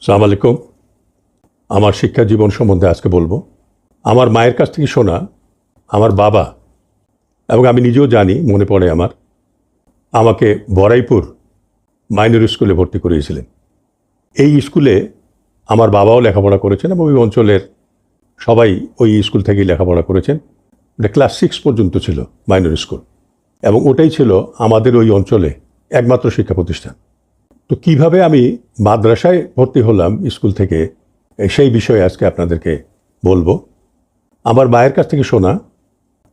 আসসালামু আলাইকুম। আমার শিক্ষা জীবন সম্বন্ধে আজকে বলবো। আমার মায়ের কাছ থেকে শোনা, আমার বাবা এবং আমি নিজেও জানি, মনে পড়ে আমার, আমাকে বড়াইপুর মাইনর স্কুলে ভর্তি করিয়েছিলেন। এই স্কুলে আমার বাবাও লেখাপড়া করেছেন এবং ওই অঞ্চলের সবাই ওই স্কুল থেকেই লেখাপড়া করেছেন। এটা ক্লাস 6 পর্যন্ত ছিল মাইনর স্কুল, এবং ওটাই ছিল আমাদের ওই অঞ্চলে একমাত্র শিক্ষা প্রতিষ্ঠান। তো কিভাবে আমি মাদ্রাসায় ভর্তি হলাম স্কুল থেকে, সেই বিষয়ে আজকে আপনাদেরকে বলবো। আমার মায়ের কাছ থেকে শোনা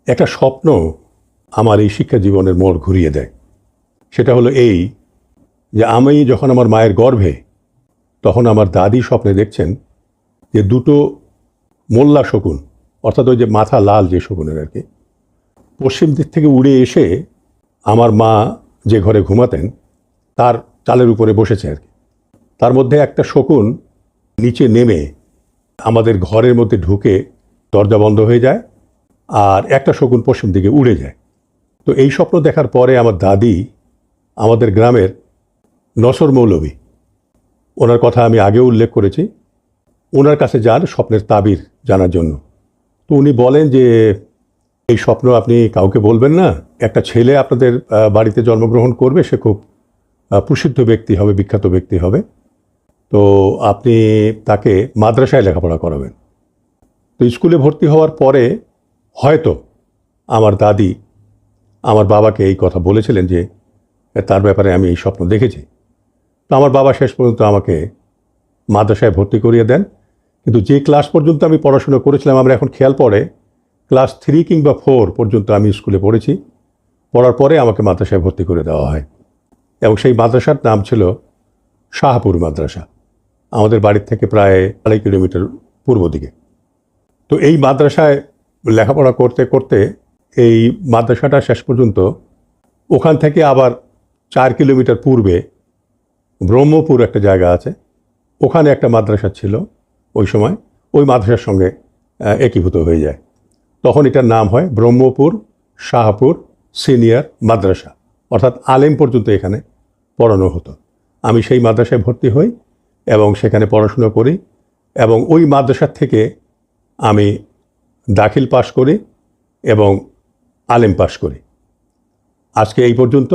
একটা স্বপ্ন আমার এই শিক্ষা জীবনের মোড় ঘুরিয়ে দেয়। সেটা হলো এই, যে আমি যখন আমার মায়ের গর্ভে, তখন আমার দাদি স্বপ্নে দেখছেন যে দুটো মোল্লা শকুন, অর্থাৎ ওই যে মাথা লাল যে শকুনের আর কি, পশ্চিম দিক থেকে উড়ে এসে আমার মা যে ঘরে ঘুমাতেন তার চালের উপরে বসেছে আর কি। তার মধ্যে একটা শকুন নিচে নেমে আমাদের ঘরের মধ্যে ঢুকে দরজা বন্ধ হয়ে যায়, আর একটা শকুন পশ্চিম দিকে উড়ে যায়। তো এই স্বপ্ন দেখার পরে আমার দাদি আমাদের গ্রামের নসর মৌলভী, ওনার কথা আমি আগেও উল্লেখ করেছি, ওনার কাছে যান স্বপ্নের তাবির জানার জন্য। তো উনি বলেন যে এই স্বপ্ন আপনি কাউকে বলবেন না, একটা ছেলে আপনাদের বাড়িতে জন্মগ্রহণ করবে, সে খুব প্রসিদ্ধ ব্যক্তি হবে, বিখ্যাত ব্যক্তি হবে, তো আপনি তাকে মাদ্রাসায় লেখাপড়া করাবেন। তো স্কুলে ভর্তি হওয়ার পরে হয়তো আমার দাদি আমার বাবাকে এই কথা বলেছিলেন যে তার ব্যাপারে আমি এই স্বপ্ন দেখেছি। তো আমার বাবা শেষ পর্যন্ত আমাকে মাদ্রাসায় ভর্তি করিয়ে দেন। কিন্তু যে ক্লাস পর্যন্ত আমি পড়াশোনা করেছিলাম, আমরা এখন খেয়াল পড়ে ক্লাস 3 কিংবা 4 পর্যন্ত আমি স্কুলে পড়েছি। পড়ার পরে আমাকে মাদ্রাসায় ভর্তি করে দেওয়া হয়, এবং সেই মাদ্রাসার নাম ছিল শাহপুর মাদ্রাসা, আমাদের বাড়ির থেকে প্রায় 2.5 কিলোমিটার পূর্ব দিকে। তো এই মাদ্রাসায় লেখাপড়া করতে করতে এই মাদ্রাসাটা শেষ পর্যন্ত, ওখান থেকে আবার 4 কিলোমিটার পূর্বে ব্রহ্মপুর একটা জায়গা আছে, ওখানে একটা মাদ্রাসা ছিল ওই সময়, ওই মাদ্রাসার সঙ্গে একীভূত হয়ে যায়। তখন এটার নাম হয় ব্রহ্মপুর শাহপুর সিনিয়র মাদ্রাসা, অর্থাৎ আলেম পর্যন্ত এখানে পড়ানো হতো। আমি সেই মাদ্রাসায় ভর্তি হই এবং সেখানে পড়াশোনা করি, এবং ওই মাদ্রাসার থেকে আমি দাখিল পাশ করি এবং আলেম পাশ করি। আজকে এই পর্যন্ত।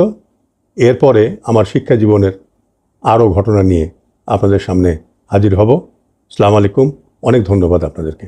এরপরে আমার শিক্ষা জীবনের আরও ঘটনা নিয়ে আপনাদের সামনে হাজির হব। আসসালামু আলাইকুম, অনেক ধন্যবাদ আপনাদেরকে।